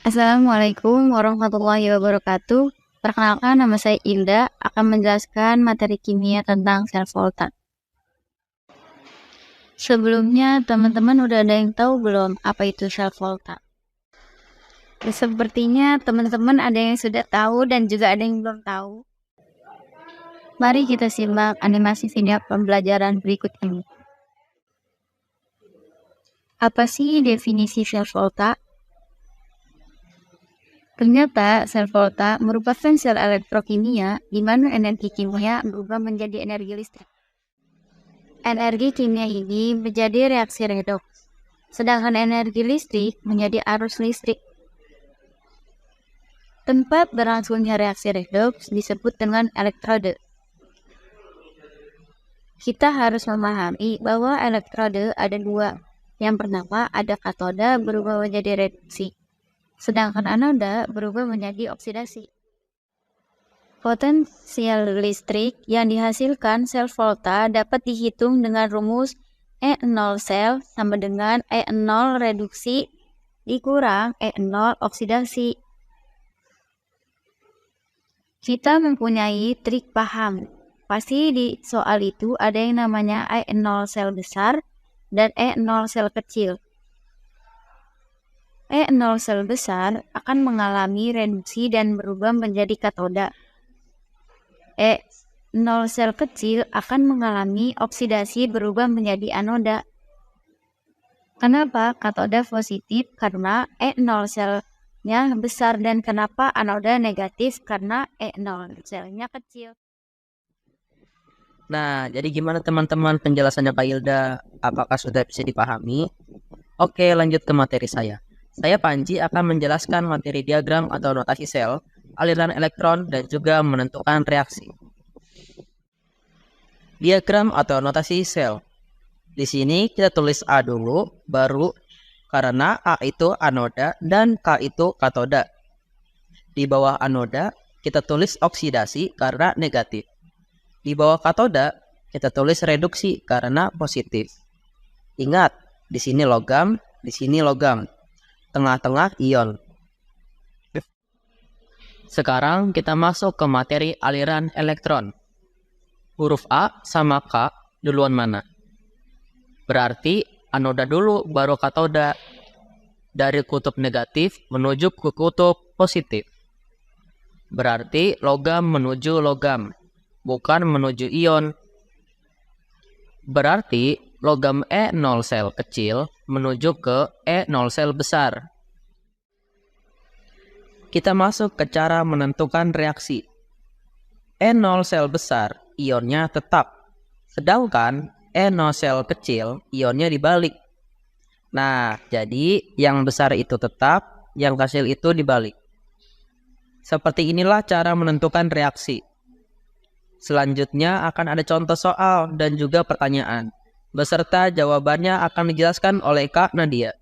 Assalamualaikum warahmatullahi wabarakatuh. Perkenalkan, nama saya Ilda, akan menjelaskan materi kimia tentang sel volta. Sebelumnya, teman-teman udah ada yang tahu belum apa itu sel volta? Sepertinya teman-teman ada yang sudah tahu dan juga ada yang belum tahu. Mari kita simak animasi video pembelajaran berikut ini. Apa sih definisi sel volta? Ternyata sel volta merupakan sel elektrokimia di mana energi kimia berubah menjadi energi listrik. Energi kimia ini menjadi reaksi redoks, sedangkan energi listrik menjadi arus listrik. Tempat berlangsungnya reaksi redoks disebut dengan elektrode. Kita harus memahami bahwa elektrode ada dua. Yang pertama ada katoda berubah menjadi reduksi, sedangkan anoda berubah menjadi oksidasi. Potensial listrik yang dihasilkan sel volta dapat dihitung dengan rumus E0 sel sama dengan E0 reduksi dikurang E0 oksidasi. Kita mempunyai trik paham. Pasti di soal itu ada yang namanya E0 sel besar dan E0 sel kecil. E0 sel besar akan mengalami reduksi dan berubah menjadi katoda. E0 sel kecil akan mengalami oksidasi berubah menjadi anoda. Kenapa katoda positif? Karena E0 selnya besar, dan kenapa anoda negatif? Karena E0 selnya kecil. Nah, jadi gimana teman-teman penjelasannya Pak Ilda? Apakah sudah bisa dipahami? Oke, lanjut ke materi saya. Saya Panji akan menjelaskan materi diagram atau notasi sel, aliran elektron, dan juga menentukan reaksi. Diagram atau notasi sel. Di sini kita tulis A dulu, baru karena A itu anoda dan K itu katoda. Di bawah anoda kita tulis oksidasi karena negatif. Di bawah katoda kita tulis reduksi karena positif. Ingat, di sini logam, di sini logam. Tengah-tengah ion. Sekarang kita masuk ke materi aliran elektron. Huruf A sama K duluan mana? Berarti anoda dulu baru katoda. Dari kutub negatif menuju ke kutub positif. Berarti logam menuju logam, bukan menuju ion. Berarti logam E0 sel kecil menuju ke E0 sel besar. Kita masuk ke cara menentukan reaksi. E0 sel besar, ionnya tetap. Sedangkan E0 sel kecil, ionnya dibalik. Nah, jadi yang besar itu tetap, yang kecil itu dibalik. Seperti inilah cara menentukan reaksi. Selanjutnya akan ada contoh soal dan juga pertanyaan, beserta jawabannya akan dijelaskan oleh Kak Nadia.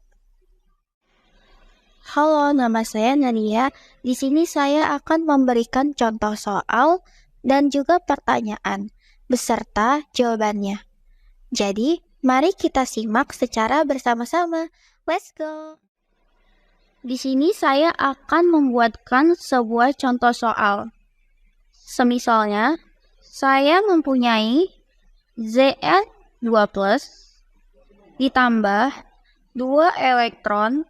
Halo, nama saya Nadia. Di sini saya akan memberikan contoh soal dan juga pertanyaan, beserta jawabannya. Jadi, mari kita simak secara bersama-sama. Let's go! Di sini saya akan membuatkan sebuah contoh soal. Semisalnya, saya mempunyai Zn2+ ditambah 2 elektron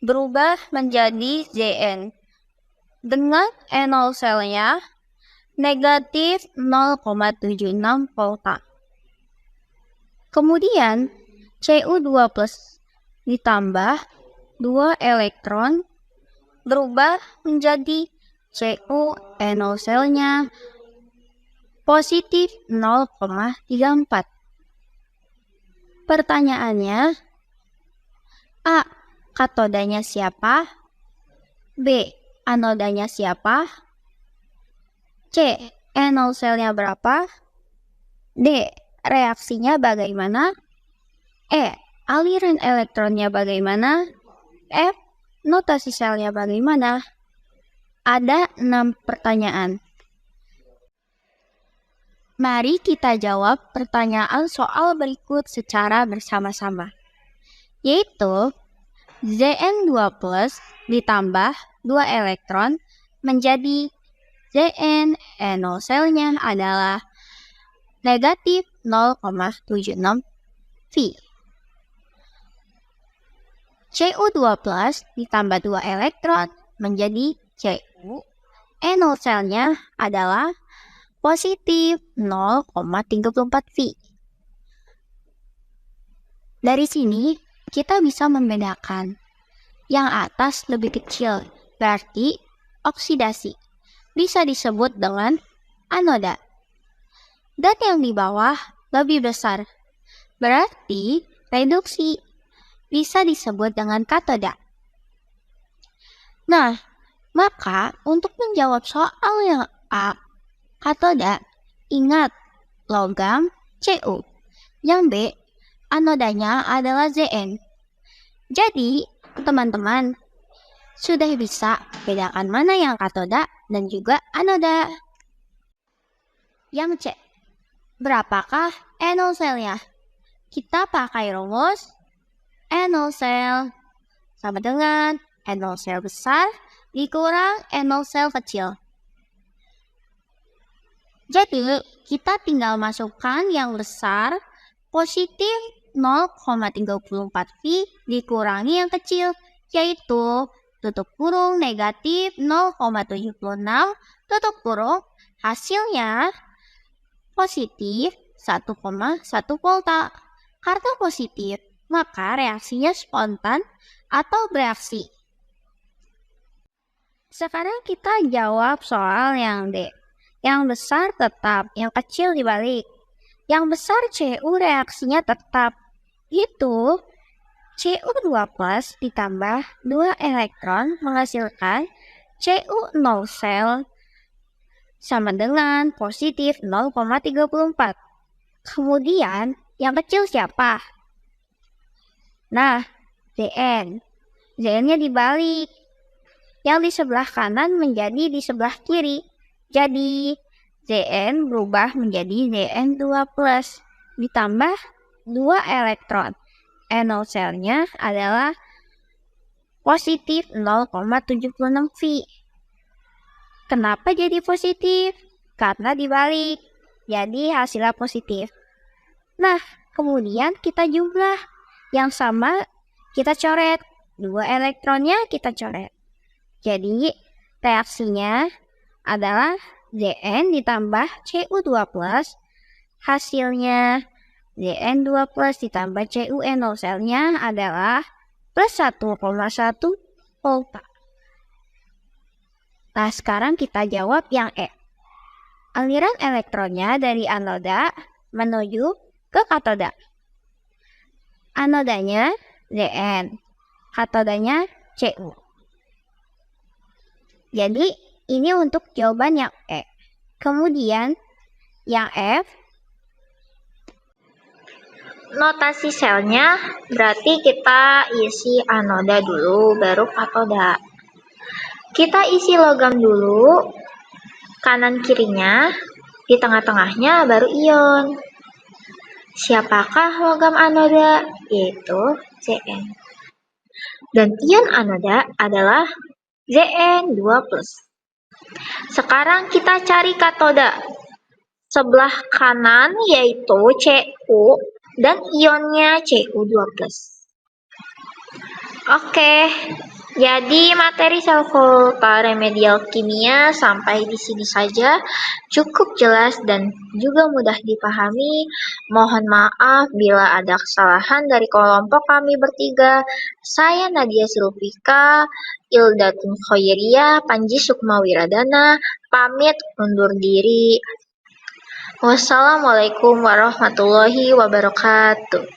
berubah menjadi Zn dengan E0 selnya negatif 0,76 volta. Kemudian Cu2+ ditambah 2 elektron berubah menjadi Cu E0 selnya positif 0,34. Pertanyaannya, A. Katodanya siapa? B. Anodanya siapa? C. E0 selnya berapa? D. Reaksinya bagaimana? E. Aliran elektronnya bagaimana? F. Notasi selnya bagaimana? Ada 6 pertanyaan. Mari kita jawab pertanyaan soal berikut secara bersama-sama. Yaitu, Zn2+ ditambah 2 elektron menjadi Zn, NO selnya adalah negatif 0,76 V. Cu2+ ditambah 2 elektron menjadi Cu, NO selnya adalah positif 0,34 V. Dari sini, kita bisa membedakan. Yang atas lebih kecil, berarti oksidasi. Bisa disebut dengan anoda. Dan yang di bawah lebih besar, berarti reduksi. Bisa disebut dengan katoda. Nah, maka untuk menjawab soal yang A, katoda, ingat logam Cu. Yang B, anodanya adalah Zn. Jadi, teman-teman sudah bisa bedakan mana yang katoda dan juga anoda. Yang C, berapakah NO selnya? Kita pakai rumus NO sel sama dengan NO sel besar dikurang NO sel kecil. Jadi, kita tinggal masukkan yang besar positif 0,34 V dikurangi yang kecil, yaitu tutup kurung negatif 0,76 tutup kurung, hasilnya positif 1,1 volta. Karena positif, maka reaksinya spontan atau bereaksi. Sekarang kita jawab soal yang D. Yang besar tetap, yang kecil dibalik. Yang besar Cu reaksinya tetap. Itu Cu2+ ditambah 2 elektron menghasilkan Cu0 sel sama dengan positif 0,34. Kemudian yang kecil siapa? Nah, Zn. Zn-nya dibalik. Yang di sebelah kanan menjadi di sebelah kiri. Jadi, Zn berubah menjadi Zn2+ ditambah 2 elektron. NO selnya adalah positif 0,76 V. Kenapa jadi positif? Karena dibalik. Jadi hasilnya positif. Nah, kemudian kita jumlah. Yang sama kita coret. 2 elektronnya kita coret. Jadi reaksinya adalah Zn ditambah Cu2+. Hasilnya Zn2+ ditambah CuNO selnya adalah plus 1,1 volta. Nah, sekarang kita jawab yang E. Aliran elektronnya dari anoda menuju ke katoda. Anodanya Zn, katodanya Cu. Jadi, ini untuk jawaban yang E. Kemudian, yang F. Notasi selnya berarti kita isi anoda dulu, baru katoda. Kita isi logam dulu, kanan kirinya, di tengah-tengahnya baru ion. Siapakah logam anoda? Yaitu Zn. Dan ion anoda adalah Zn2+. Sekarang kita cari katoda. Sebelah kanan yaitu Cu dan ionnya Cu2+. Oke, jadi materi sel volta remedial kimia sampai di sini saja, cukup jelas dan juga mudah dipahami. Mohon maaf bila ada kesalahan dari kelompok kami bertiga. Saya Nadia Silvika, Ildatun Khoiriyah, Panji Sukma Wiradana, pamit undur diri. Wassalamualaikum warahmatullahi wabarakatuh.